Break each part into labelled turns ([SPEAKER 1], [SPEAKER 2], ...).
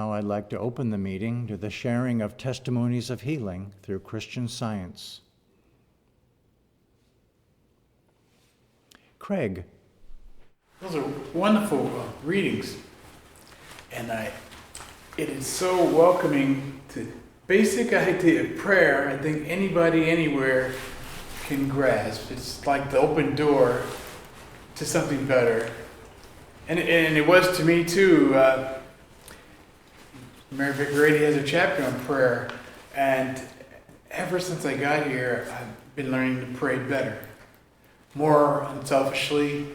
[SPEAKER 1] Now I'd like to open the meeting to the sharing of testimonies of healing through Christian Science. Craig.
[SPEAKER 2] Those are wonderful readings, and it is so welcoming to basic idea of prayer. I think anybody anywhere can grasp. It's like the open door to something better, and it was to me too. Mary Vicar Rady has a chapter on prayer, and ever since I got here, I've been learning to pray better, more unselfishly.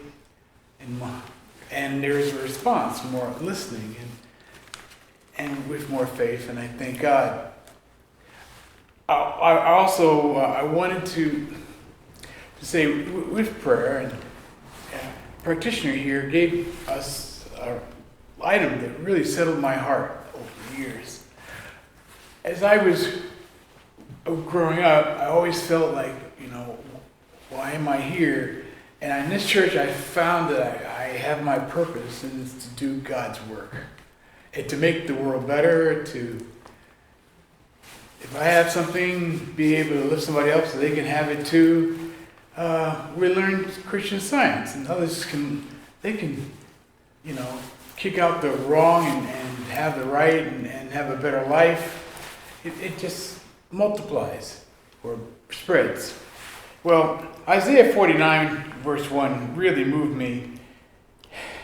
[SPEAKER 2] And there's a response, more listening, and with more faith, and I thank God. I also I wanted to say with prayer, and a practitioner here gave us an item that really settled my heart over the years. As I was growing up, I always felt like, why am I here? And in this church, I found that I have my purpose, and it's to do God's work. And to make the world better, if I have something, be able to lift somebody else so they can have it too. We learn Christian Science, and others can kick out the wrong and have the right and have a better life. It just multiplies or spreads. Well, Isaiah 49, verse 1 really moved me.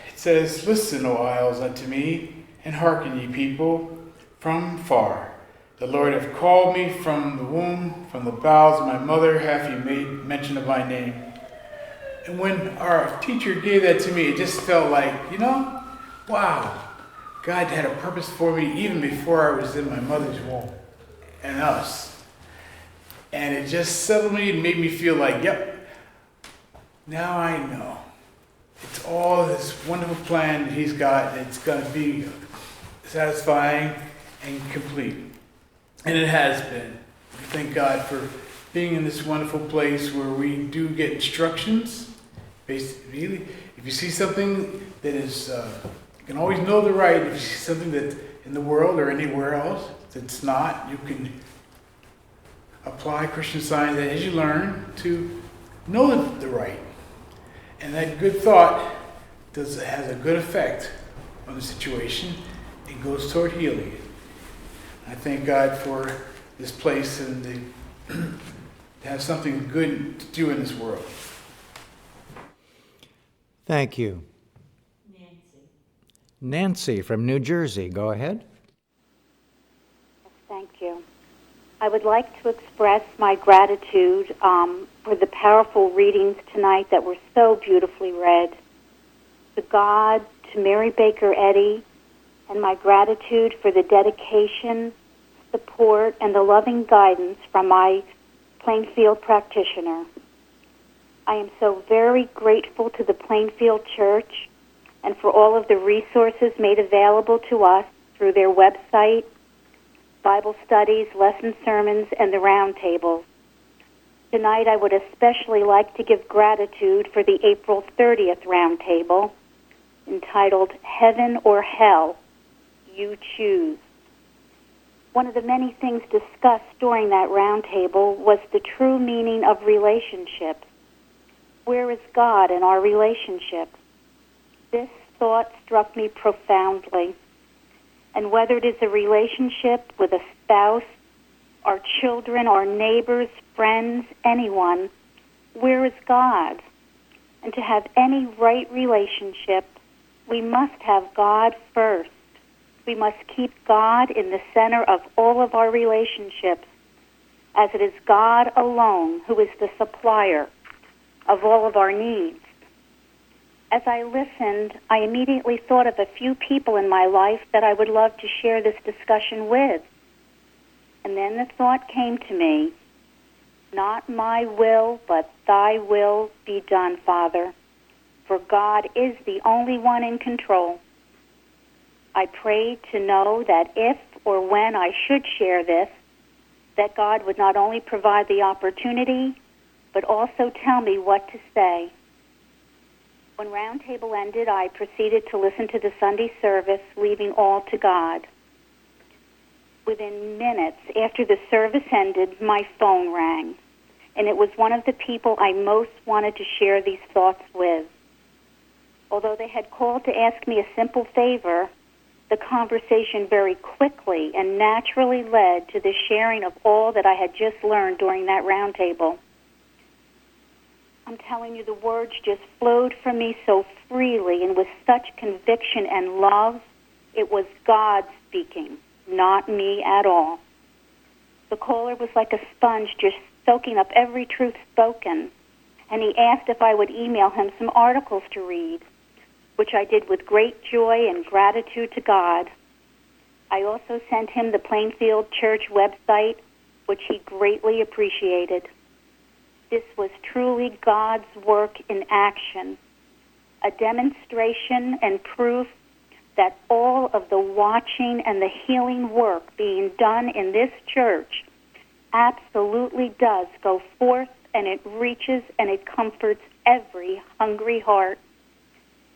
[SPEAKER 2] It says, "Listen, O isles, unto me, and hearken, ye people, from far. The Lord hath called me from the womb, from the bowels of my mother hath he made mention of my name." And when our teacher gave that to me, it just felt like, wow, God had a purpose for me even before I was in my mother's womb, and us. And it just settled me and made me feel like, yep, now I know. It's all this wonderful plan that he's got, and it's going to be satisfying and complete. And it has been. We thank God for being in this wonderful place where we do get instructions. Basically, if you see something that is, you can always know the right. If you see something that in the world or anywhere else that's not, you can apply Christian Science as you learn to know the right. And that good thought has a good effect on the situation. It goes toward healing it. I thank God for this place and to have something good to do in this world.
[SPEAKER 1] Thank you. Nancy from New Jersey, go ahead.
[SPEAKER 3] Thank you. I would like to express my gratitude for the powerful readings tonight that were so beautifully read. To God, to Mary Baker Eddy, and my gratitude for the dedication, support, and the loving guidance from my Plainfield practitioner. I am so very grateful to the Plainfield Church and for all of the resources made available to us through their website, Bible studies, lesson sermons, and the roundtables. Tonight I would especially like to give gratitude for the April 30th roundtable entitled Heaven or Hell, You Choose. One of the many things discussed during that roundtable was the true meaning of relationships. Where is God in our relationships? This thought struck me profoundly. And whether it is a relationship with a spouse, our children, our neighbors, friends, anyone, where is God? And to have any right relationship, we must have God first. We must keep God in the center of all of our relationships, as it is God alone who is the supplier of all of our needs. As I listened, I immediately thought of a few people in my life that I would love to share this discussion with. And then the thought came to me, not my will, but thy will be done, Father, for God is the only one in control. I prayed to know that if or when I should share this, that God would not only provide the opportunity, but also tell me what to say. When Roundtable ended, I proceeded to listen to the Sunday service, leaving all to God. Within minutes after the service ended, my phone rang, and it was one of the people I most wanted to share these thoughts with. Although they had called to ask me a simple favor, the conversation very quickly and naturally led to the sharing of all that I had just learned during that roundtable. I'm telling you, the words just flowed from me so freely and with such conviction and love. It was God speaking, not me at all. The caller was like a sponge, just soaking up every truth spoken, and he asked if I would email him some articles to read, which I did with great joy and gratitude to God. I also sent him the Plainfield Church website, which he greatly appreciated. This was truly God's work in action, a demonstration and proof that all of the watching and the healing work being done in this church absolutely does go forth, and it reaches and it comforts every hungry heart.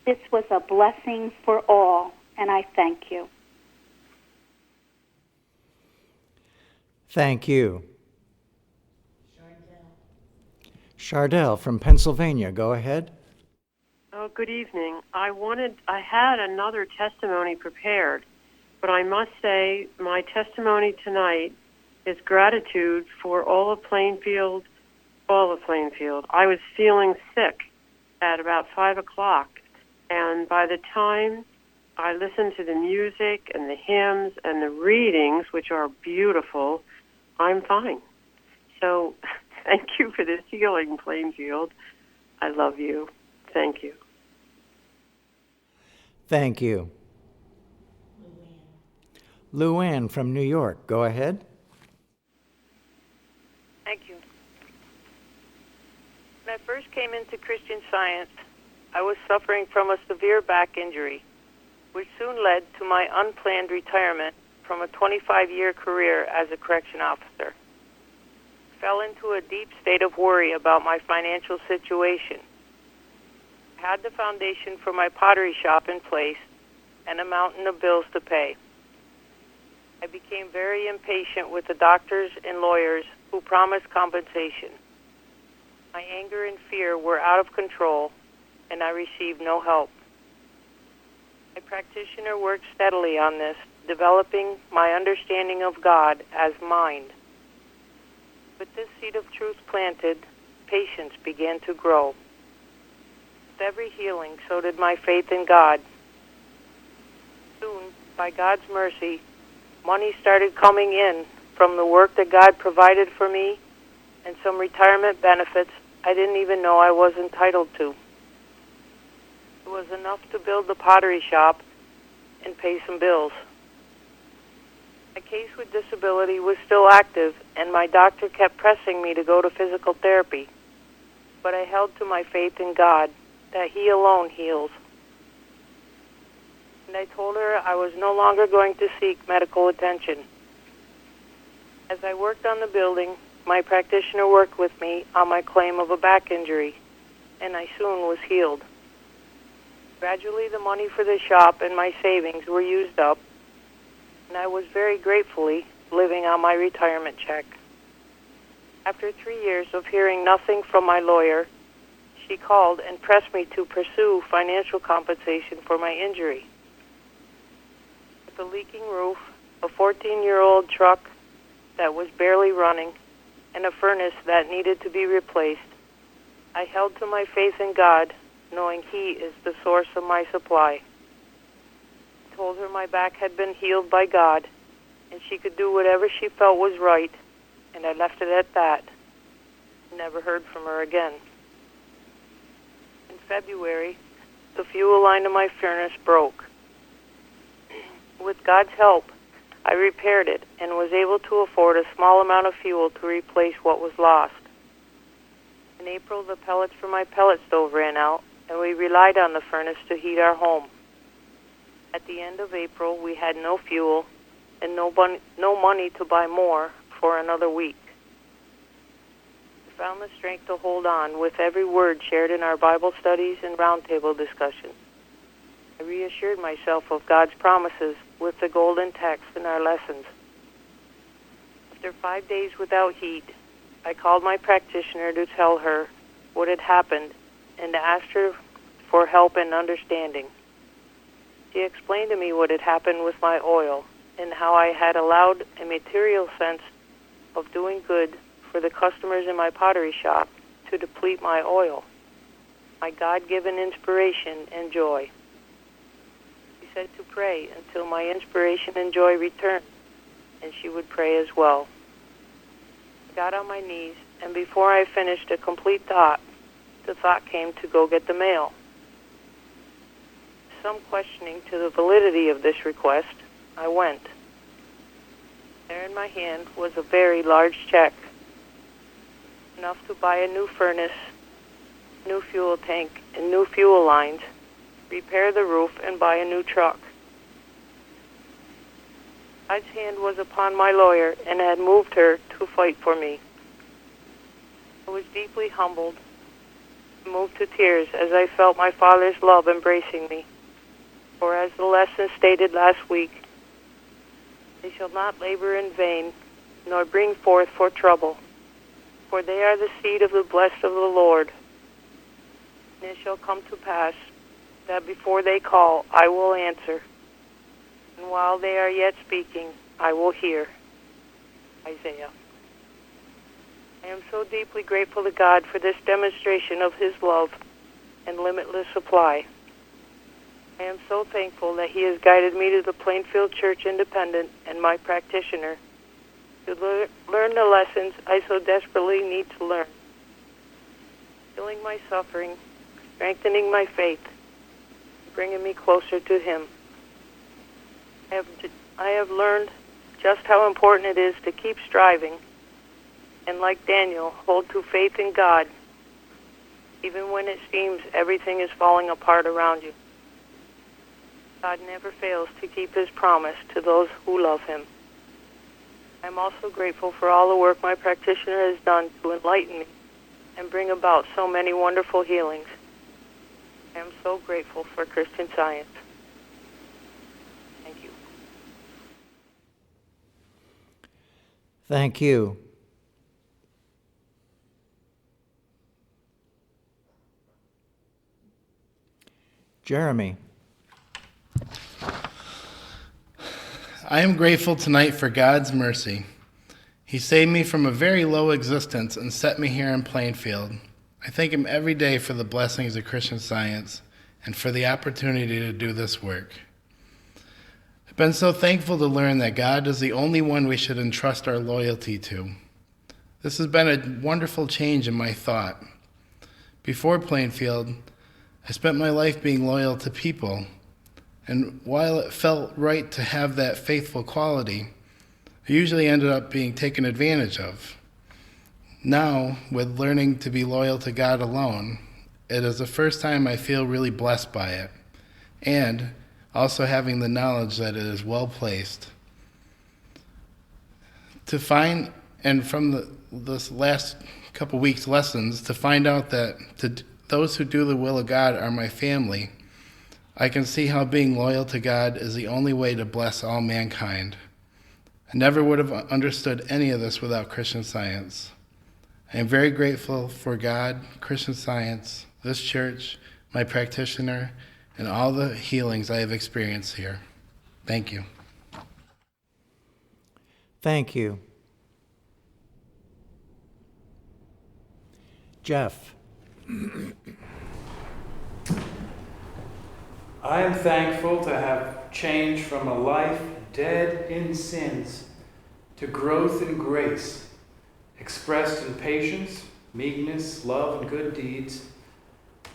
[SPEAKER 3] This was a blessing for all, and I thank you.
[SPEAKER 1] Thank you. Chardell from Pennsylvania, go ahead.
[SPEAKER 4] Oh, good evening. I had another testimony prepared, but I must say my testimony tonight is gratitude for all of Plainfield. I was feeling sick at about 5 o'clock, and by the time I listened to the music and the hymns and the readings, which are beautiful, I'm fine. So thank you for this healing, Plainfield. I love you. Thank you.
[SPEAKER 1] Thank you. Luann from New York, go ahead.
[SPEAKER 5] Thank you. When I first came into Christian Science, I was suffering from a severe back injury, which soon led to my unplanned retirement from a 25-year career as a correction officer. Fell into a deep state of worry about my financial situation. Had the foundation for my pottery shop in place and a mountain of bills to pay. I became very impatient with the doctors and lawyers who promised compensation. My anger and fear were out of control, and I received no help. My practitioner worked steadily on this, developing my understanding of God as mind. With this seed of truth planted, patience began to grow. With every healing, so did my faith in God. Soon, by God's mercy, money started coming in from the work that God provided for me and some retirement benefits I didn't even know I was entitled to. It was enough to build the pottery shop and pay some bills. My case with disability was still active, and my doctor kept pressing me to go to physical therapy. But I held to my faith in God, that He alone heals. And I told her I was no longer going to seek medical attention. As I worked on the building, my practitioner worked with me on my claim of a back injury, and I soon was healed. Gradually, the money for the shop and my savings were used up, and I was very gratefully living on my retirement check. After 3 years of hearing nothing from my lawyer, she called and pressed me to pursue financial compensation for my injury. With a leaking roof, a 14-year-old truck that was barely running, and a furnace that needed to be replaced, I held to my faith in God, knowing He is the source of my supply. I told her my back had been healed by God, and she could do whatever she felt was right, and I left it at that. Never heard from her again. In February, the fuel line of my furnace broke. With God's help, I repaired it and was able to afford a small amount of fuel to replace what was lost. In April, the pellets for my pellet stove ran out, and we relied on the furnace to heat our home. At the end of April, we had no fuel and no money to buy more for another week. I found the strength to hold on with every word shared in our Bible studies and roundtable discussions. I reassured myself of God's promises with the golden text in our lessons. After 5 days without heat, I called my practitioner to tell her what had happened and asked her for help and understanding. She explained to me what had happened with my oil and how I had allowed a material sense of doing good for the customers in my pottery shop to deplete my oil, my God-given inspiration and joy. She said to pray until my inspiration and joy returned, and she would pray as well. I got on my knees, and before I finished a complete thought, the thought came to go get the mail. Some questioning to the validity of this request, I went. There in my hand was a very large check, enough to buy a new furnace, new fuel tank, and new fuel lines, repair the roof, and buy a new truck. God's hand was upon my lawyer and had moved her to fight for me. I was deeply humbled, moved to tears as I felt my Father's love embracing me. For as the lesson stated last week, they shall not labor in vain, nor bring forth for trouble, for they are the seed of the blessed of the Lord. And it shall come to pass that before they call, I will answer, and while they are yet speaking, I will hear. Isaiah. I am so deeply grateful to God for this demonstration of His love and limitless supply. I am so thankful that He has guided me to the Plainfield Church Independent and my practitioner to learn the lessons I so desperately need to learn, healing my suffering, strengthening my faith, bringing me closer to Him. I have learned just how important it is to keep striving and, like Daniel, hold to faith in God, even when it seems everything is falling apart around you. God never fails to keep His promise to those who love Him. I'm also grateful for all the work my practitioner has done to enlighten me and bring about so many wonderful healings. I am so grateful for Christian Science. Thank you.
[SPEAKER 1] Thank you. Jeremy.
[SPEAKER 6] I am grateful tonight for God's mercy. He saved me from a very low existence and set me here in Plainfield. I thank Him every day for the blessings of Christian Science and for the opportunity to do this work. I've been so thankful to learn that God is the only one we should entrust our loyalty to. This has been a wonderful change in my thought. Before Plainfield, I spent my life being loyal to people, and while it felt right to have that faithful quality, I usually ended up being taken advantage of. Now, with learning to be loyal to God alone, it is the first time I feel really blessed by it, and also having the knowledge that it is well placed. To find, and from this last couple weeks' lessons, to find out that those who do the will of God are my family, I can see how being loyal to God is the only way to bless all mankind. I never would have understood any of this without Christian Science. I am very grateful for God, Christian Science, this church, my practitioner, and all the healings I have experienced here. Thank you.
[SPEAKER 1] Thank you. Jeff.
[SPEAKER 7] I am thankful to have changed from a life dead in sins to growth in grace, expressed in patience, meekness, love, and good deeds.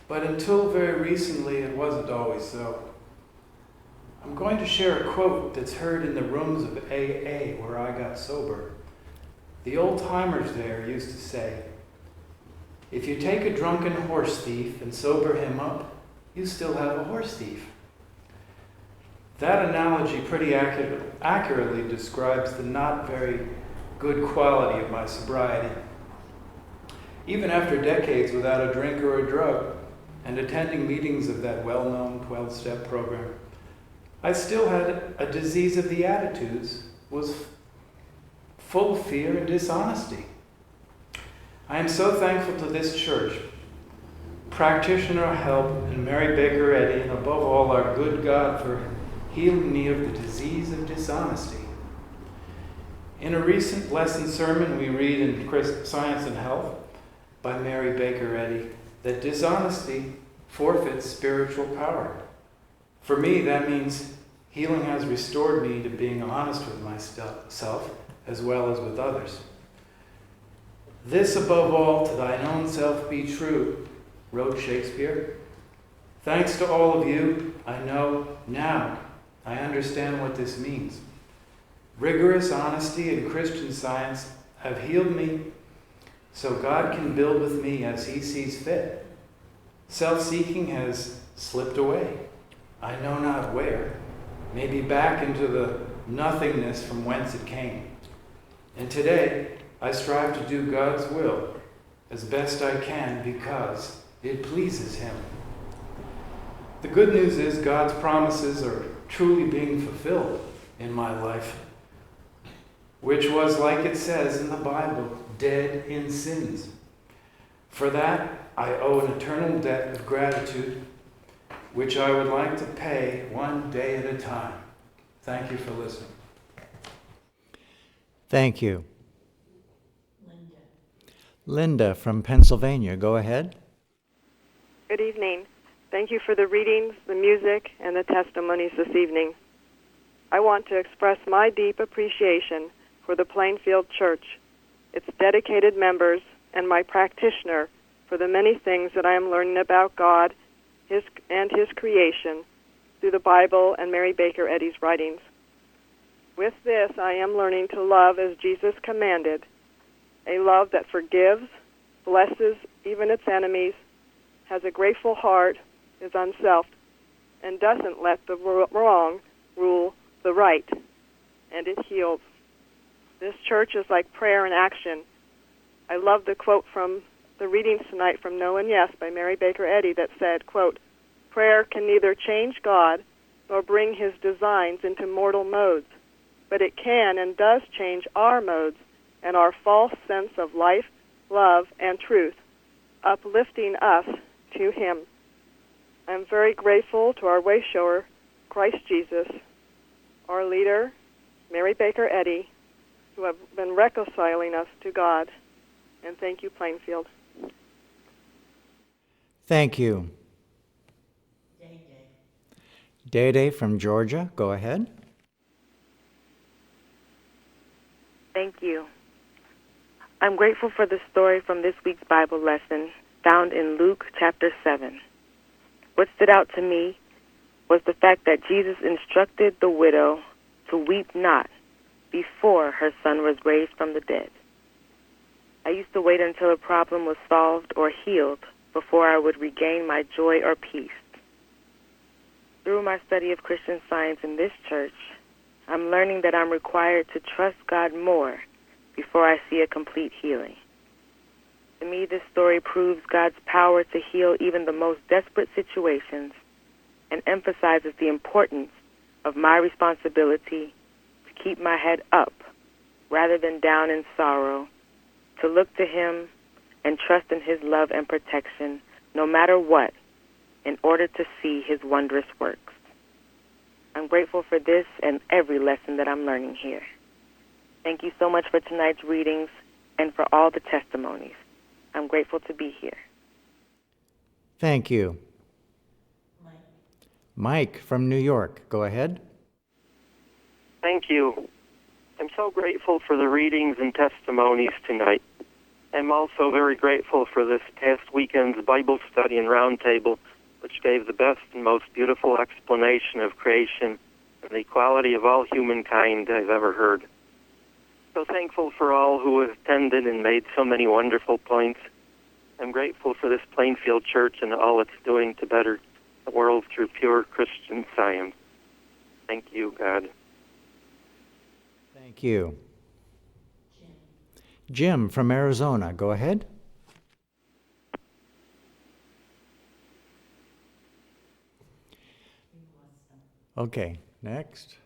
[SPEAKER 7] But until very recently, it wasn't always so. I'm going to share a quote that's heard in the rooms of AA where I got sober. The old-timers there used to say, "If you take a drunken horse thief and sober him up, you still have a horse thief." That analogy pretty accurately describes the not very good quality of my sobriety. Even after decades without a drink or a drug, and attending meetings of that well-known 12-step program, I still had a disease of the attitudes, was full of fear and dishonesty. I am so thankful to this church, practitioner help, and Mary Baker Eddy, and above all, our good God, for healing me of the disease of dishonesty. In a recent lesson sermon, we read in Science and Health by Mary Baker Eddy that dishonesty forfeits spiritual power. For me, that means healing has restored me to being honest with myself as well as with others. This above all, to thine own self be true, wrote Shakespeare. Thanks to all of you, I know now, I understand what this means. Rigorous honesty and Christian Science have healed me so God can build with me as he sees fit. Self-seeking has slipped away. I know not where, maybe back into the nothingness from whence it came. And today, I strive to do God's will as best I can because it pleases him. The good news is God's promises are truly being fulfilled in my life, which was, like it says in the Bible, dead in sins. For that, I owe an eternal debt of gratitude, which I would like to pay one day at a time. Thank you for listening.
[SPEAKER 1] Thank you. Linda from Pennsylvania, go ahead.
[SPEAKER 8] Good evening. Thank you for the readings, the music, and the testimonies this evening. I want to express my deep appreciation for the Plainfield Church, its dedicated members, and my practitioner for the many things that I am learning about God His creation through the Bible and Mary Baker Eddy's writings. With this, I am learning to love as Jesus commanded, a love that forgives, blesses even its enemies, has a grateful heart, is unselfed, and doesn't let the wrong rule the right, and it heals. This church is like prayer in action. I love the quote from the readings tonight from No and Yes by Mary Baker Eddy that said, quote, "Prayer can neither change God nor bring his designs into mortal modes, but it can and does change our modes and our false sense of life, love, and truth, uplifting us to him." I am very grateful to our way shower, Christ Jesus, our leader, Mary Baker Eddy, who have been reconciling us to God. And thank you, Plainfield.
[SPEAKER 1] Thank you. Day from Georgia, go ahead.
[SPEAKER 9] Thank you. I'm grateful for the story from this week's Bible lesson found in Luke chapter 7. What stood out to me was the fact that Jesus instructed the widow to weep not before her son was raised from the dead. I used to wait until a problem was solved or healed before I would regain my joy or peace. Through my study of Christian Science in this church, I'm learning that I'm required to trust God more before I see a complete healing. To me, this story proves God's power to heal even the most desperate situations and emphasizes the importance of my responsibility to keep my head up rather than down in sorrow, to look to him and trust in his love and protection no matter what in order to see his wondrous works. I'm grateful for this and every lesson that I'm learning here. Thank you so much for tonight's readings and for all the testimonies. I'm grateful to be here.
[SPEAKER 1] Thank you. Mike from New York, go ahead.
[SPEAKER 10] Thank you. I'm so grateful for the readings and testimonies tonight. I'm also very grateful for this past weekend's Bible study and roundtable, which gave the best and most beautiful explanation of creation and the equality of all humankind I've ever heard. So thankful for all who have attended and made so many wonderful points. I'm grateful for this Plainfield Church and all it's doing to better the world through pure Christian Science. Thank you, God.
[SPEAKER 1] Thank you. Jim from Arizona, go ahead. Okay, next.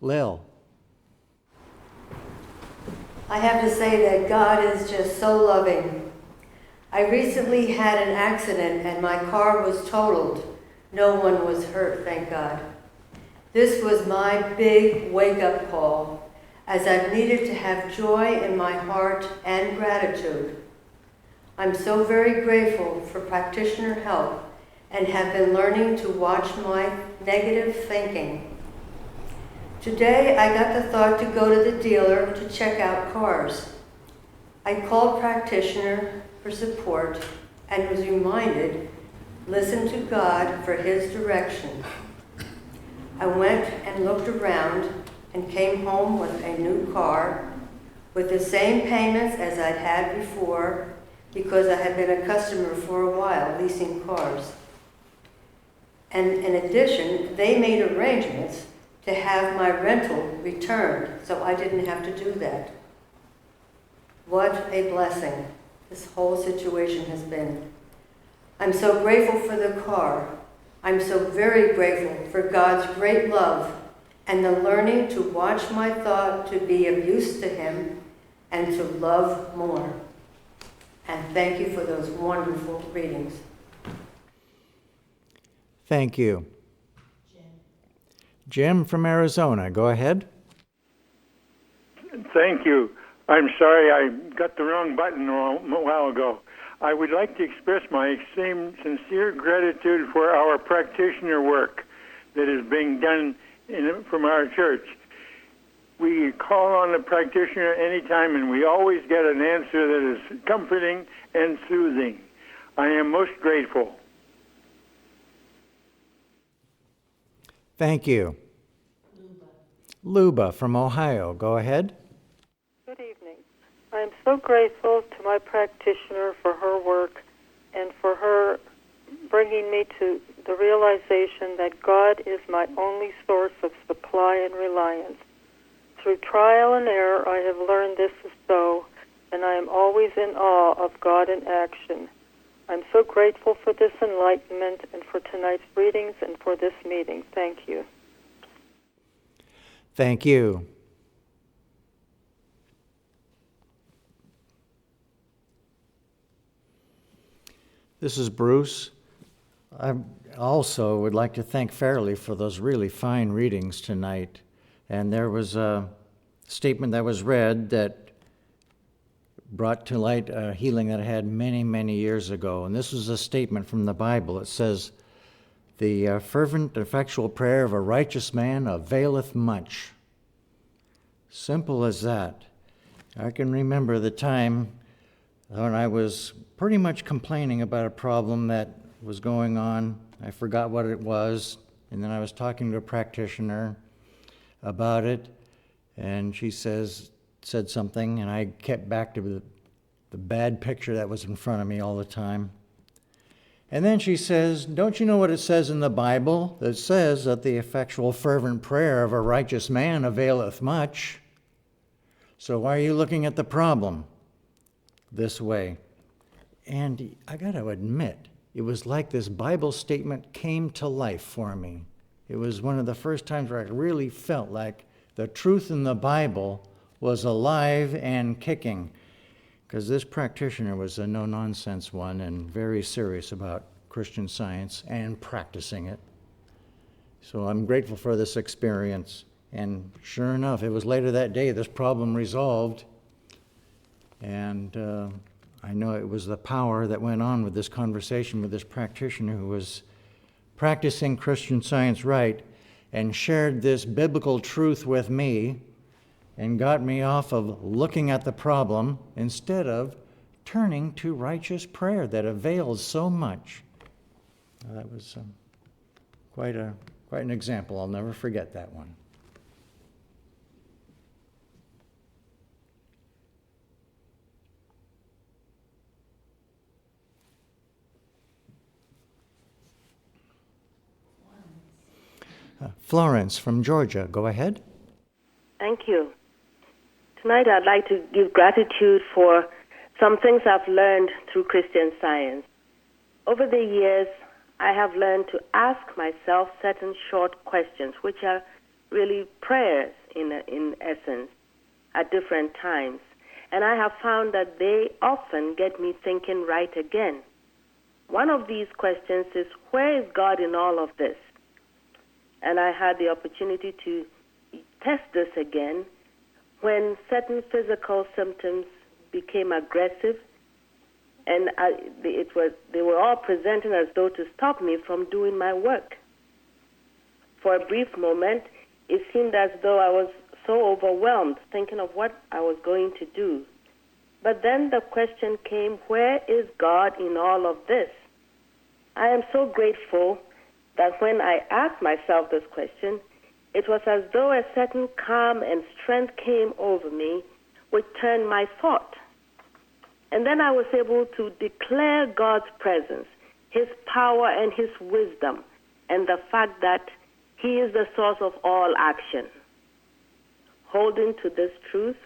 [SPEAKER 1] Lil.
[SPEAKER 11] I have to say that God is just so loving. I recently had an accident and my car was totaled. No one was hurt, thank God. This was my big wake-up call, as I've needed to have joy in my heart and gratitude. I'm so very grateful for practitioner help and have been learning to watch my negative thinking. Today, I got the thought to go to the dealer to check out cars. I called practitioner for support and was reminded, listen to God for his direction. I went and looked around and came home with a new car with the same payments as I'd had before because I had been a customer for a while leasing cars. And in addition, they made arrangements to have my rental returned, so I didn't have to do that. What a blessing this whole situation has been. I'm so grateful for the car. I'm so very grateful for God's great love and the learning to watch my thought to be of use to him and to love more. And thank you for those wonderful readings.
[SPEAKER 1] Thank you. Jim from Arizona, go ahead.
[SPEAKER 12] Thank you. I'm sorry I got the wrong button a while ago. I would like to express my same sincere gratitude for our practitioner work that is being done from our church. We call on the practitioner anytime, and we always get an answer that is comforting and soothing. I am most grateful.
[SPEAKER 1] Thank you. Luba from Ohio, go ahead.
[SPEAKER 13] Good evening. I am so grateful to my practitioner for her work and for her bringing me to the realization that God is my only source of supply and reliance. Through trial and error, I have learned this is so, and I am always in awe of God in action. I'm so grateful for this enlightenment and for tonight's readings and for this meeting. Thank you.
[SPEAKER 1] Thank you. This is Bruce. I also would like to thank Fairley for those really fine readings tonight. And there was a statement that was read that brought to light a healing that I had many, many years ago. And this was a statement from the Bible. It says, "The fervent, effectual prayer of a righteous man availeth much." Simple as that. I can remember the time when I was pretty much complaining about a problem that was going on. I forgot what it was, and then I was talking to a practitioner about it, and she said something, and I kept back to the bad picture that was in front of me all the time. And then she says, "Don't you know what it says in the Bible? That says that the effectual fervent prayer of a righteous man availeth much. So why are you looking at the problem this way?" And I got to admit, it was like this Bible statement came to life for me. It was one of the first times where I really felt like the truth in the Bible was alive and kicking, because this practitioner was a no-nonsense one and very serious about Christian Science and practicing it. So I'm grateful for this experience. And sure enough, it was later that day this problem resolved. And I know it was the power that went on with this conversation with this practitioner who was practicing Christian Science right and shared this biblical truth with me and got me off of looking at the problem instead of turning to righteous prayer that avails so much. That was quite an example. I'll never forget that one. Florence from Georgia, go ahead.
[SPEAKER 14] Thank you. Tonight I'd like to give gratitude for some things I've learned through Christian Science. Over the years, I have learned to ask myself certain short questions, which are really prayers in essence at different times. And I have found that they often get me thinking right again. One of these questions is, where is God in all of this? And I had the opportunity to test this again when certain physical symptoms became aggressive, and they were all presenting as though to stop me from doing my work. For a brief moment, it seemed as though I was so overwhelmed, thinking of what I was going to do. But then the question came, where is God in all of this? I am so grateful that when I asked myself this question, it was as though a certain calm and strength came over me, which turned my thought. And then I was able to declare God's presence, His power and His wisdom, and the fact that He is the source of all action. Holding to this truth,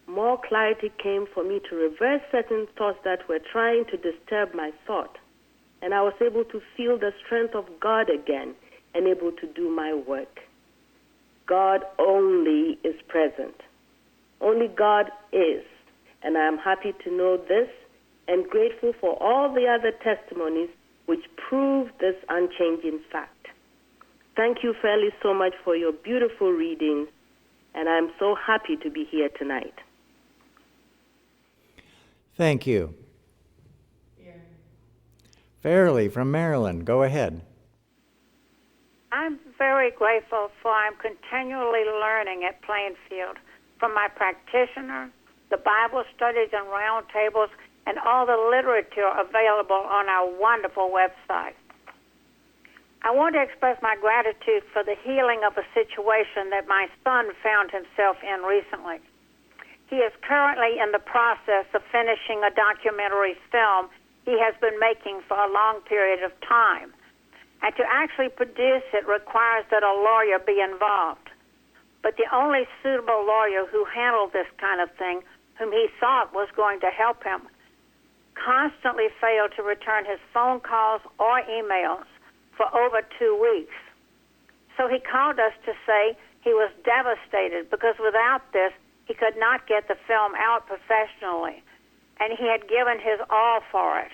[SPEAKER 14] more clarity came for me to reverse certain thoughts that were trying to disturb my thought. And I was able to feel the strength of God again and able to do my work. God only is present. Only God is. And I am happy to know this and grateful for all the other testimonies which prove this unchanging fact. Thank you, Fairly, so much for your beautiful readings, and I'm so happy to be here tonight.
[SPEAKER 1] Thank you. Fairly from Maryland, go ahead.
[SPEAKER 15] I'm very grateful for I'm continually learning at Plainfield from my practitioner, the Bible studies and roundtables, and all the literature available on our wonderful website. I want to express my gratitude for the healing of a situation that my son found himself in recently. He is currently in the process of finishing a documentary film he has been making for a long period of time. And to actually produce it requires that a lawyer be involved. But the only suitable lawyer who handled this kind of thing, whom he thought was going to help him, constantly failed to return his phone calls or emails for over 2 weeks. So he called us to say he was devastated because without this, he could not get the film out professionally. And he had given his all for it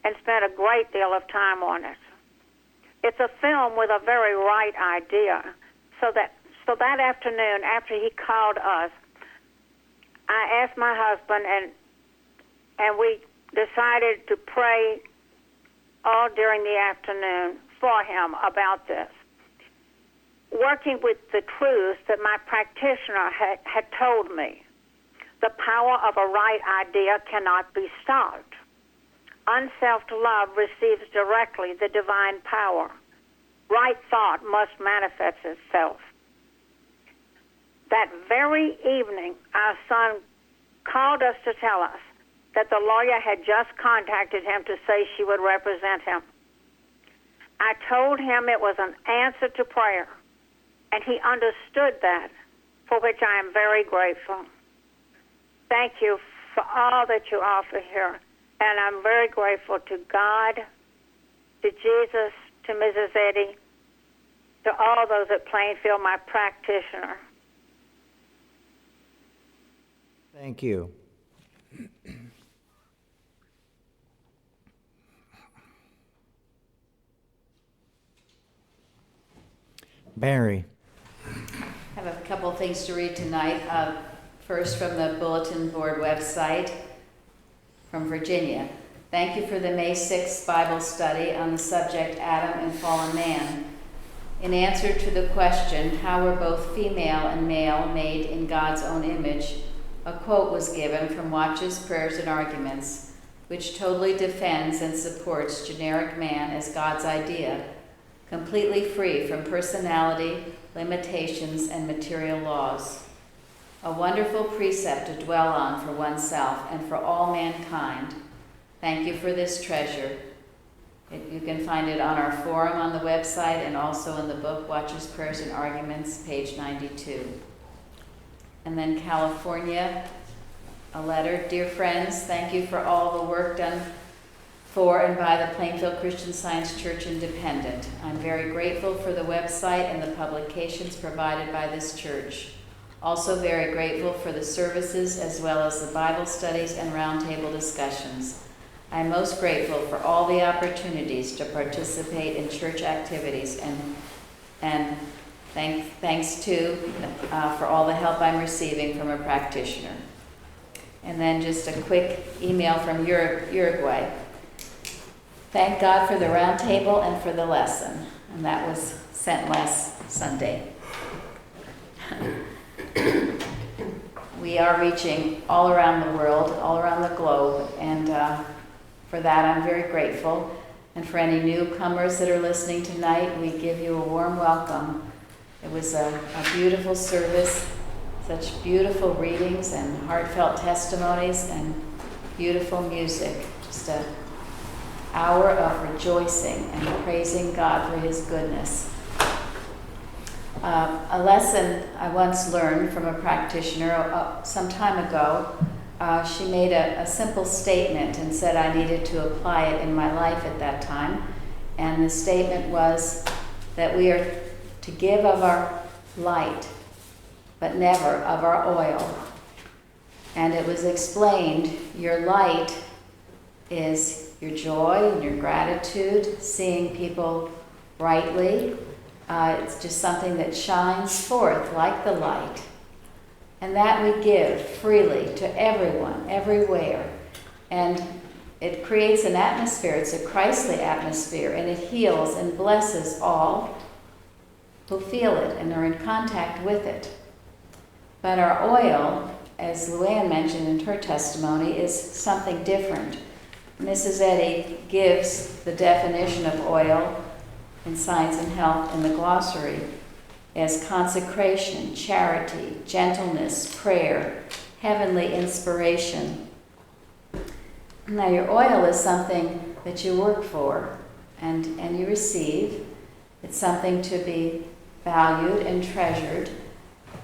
[SPEAKER 15] and spent a great deal of time on it. It's a film with a very right idea. So that afternoon, after he called us, I asked my husband, and we decided to pray all during the afternoon for him about this, working with the truths that my practitioner had told me. The power of a right idea cannot be stopped. Unselfed love receives directly the divine power. Right thought must manifest itself. That very evening, our son called us to tell us that the lawyer had just contacted him to say she would represent him. I told him it was an answer to prayer, and he understood that, for which I am very grateful. Thank you for all that you offer here, and I'm very grateful to God, to Jesus, to Mrs. Eddy, to all those at Plainfield, my practitioner.
[SPEAKER 1] Thank you. Barry.
[SPEAKER 16] I have a couple of things to read tonight. First, from the Bulletin Board website from Virginia. Thank you for the May 6th Bible study on the subject Adam and Fallen Man. In answer to the question, how were both female and male made in God's own image, a quote was given from Watches, Prayers, and Arguments, which totally defends and supports generic man as God's idea, completely free from personality, limitations, and material laws. A wonderful precept to dwell on for oneself and for all mankind. Thank you for this treasure. You can find it on our forum on the website and also in the book Watches, Prayers, and Arguments, page 92. And then California, a letter. Dear friends, thank you for all the work done for and by the Plainfield Christian Science Church Independent. I'm very grateful for the website and the publications provided by this church. Also very grateful for the services as well as the Bible studies and roundtable discussions. I'm most grateful for all the opportunities to participate in church activities and thanks to for all the help I'm receiving from a practitioner. And then just a quick email from Uruguay. Thank God for the roundtable and for the lesson. And that was sent last Sunday. We are reaching all around the world, all around the globe, and for that I'm very grateful. And for any newcomers that are listening tonight, we give you a warm welcome. It was a beautiful service, such beautiful readings and heartfelt testimonies and beautiful music. Just an hour of rejoicing and praising God for His goodness. A lesson I once learned from a practitioner some time ago, she made a simple statement and said I needed to apply it in my life at that time. And the statement was that we are to give of our light, but never of our oil. And it was explained, your light is your joy and your gratitude, seeing people brightly. It's just something that shines forth like the light. And that we give freely to everyone, everywhere. And it creates an atmosphere, it's a Christly atmosphere, and it heals and blesses all who feel it and are in contact with it. But our oil, as Luann mentioned in her testimony, is something different. Mrs. Eddy gives the definition of oil in Science and Health in the glossary as consecration, charity, gentleness, prayer, heavenly inspiration. Now your oil is something that you work for and you receive. It's something to be valued and treasured,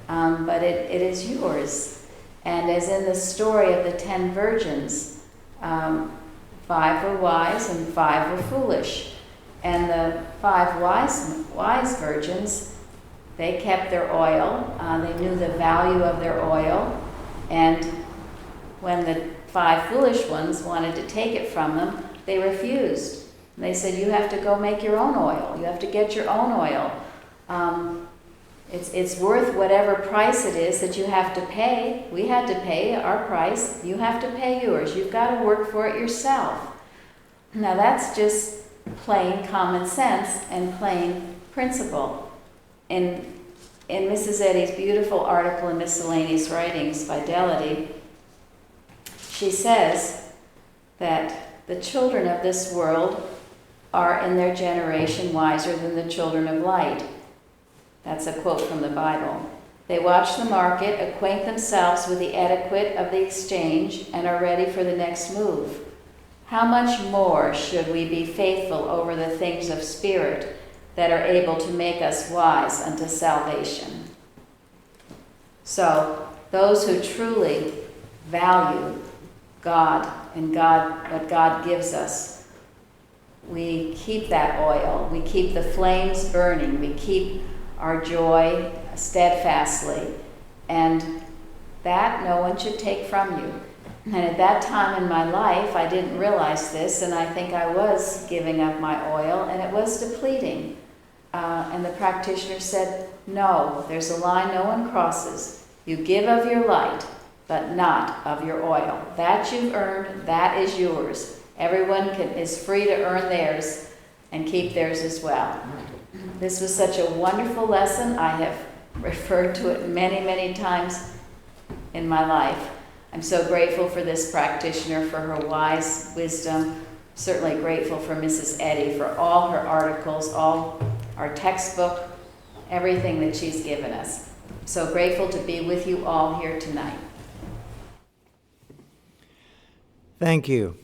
[SPEAKER 16] but it is yours. And as in the story of the 10 virgins, 5 were wise and 5 were foolish. And the 5 wise virgins, they kept their oil. They knew the value of their oil. And when the 5 foolish ones wanted to take it from them, they refused. And they said, you have to go make your own oil. You have to get your own oil. It's worth whatever price it is that you have to pay. We had to pay our price. You have to pay yours. You've got to work for it yourself. Now that's just plain common sense and plain principle. In Mrs. Eddy's beautiful article in Miscellaneous Writings, Fidelity, she says that the children of this world are in their generation wiser than the children of light. That's a quote from the Bible. They watch the market, acquaint themselves with the etiquette of the exchange, and are ready for the next move. How much more should we be faithful over the things of spirit that are able to make us wise unto salvation? So, those who truly value God and what God gives us, we keep that oil, we keep the flames burning, we keep our joy steadfastly, and that no one should take from you. And at that time in my life, I didn't realize this, and I think I was giving up my oil, and it was depleting. And the practitioner said, no, there's a line no one crosses. You give of your light, but not of your oil. That you've earned, that is yours. Everyone is free to earn theirs and keep theirs as well. This was such a wonderful lesson. I have referred to it many, many times in my life. I'm so grateful for this practitioner, for her wise wisdom. Certainly grateful for Mrs. Eddy for all her articles, all our textbook, everything that she's given us. So grateful to be with you all here tonight.
[SPEAKER 1] Thank you.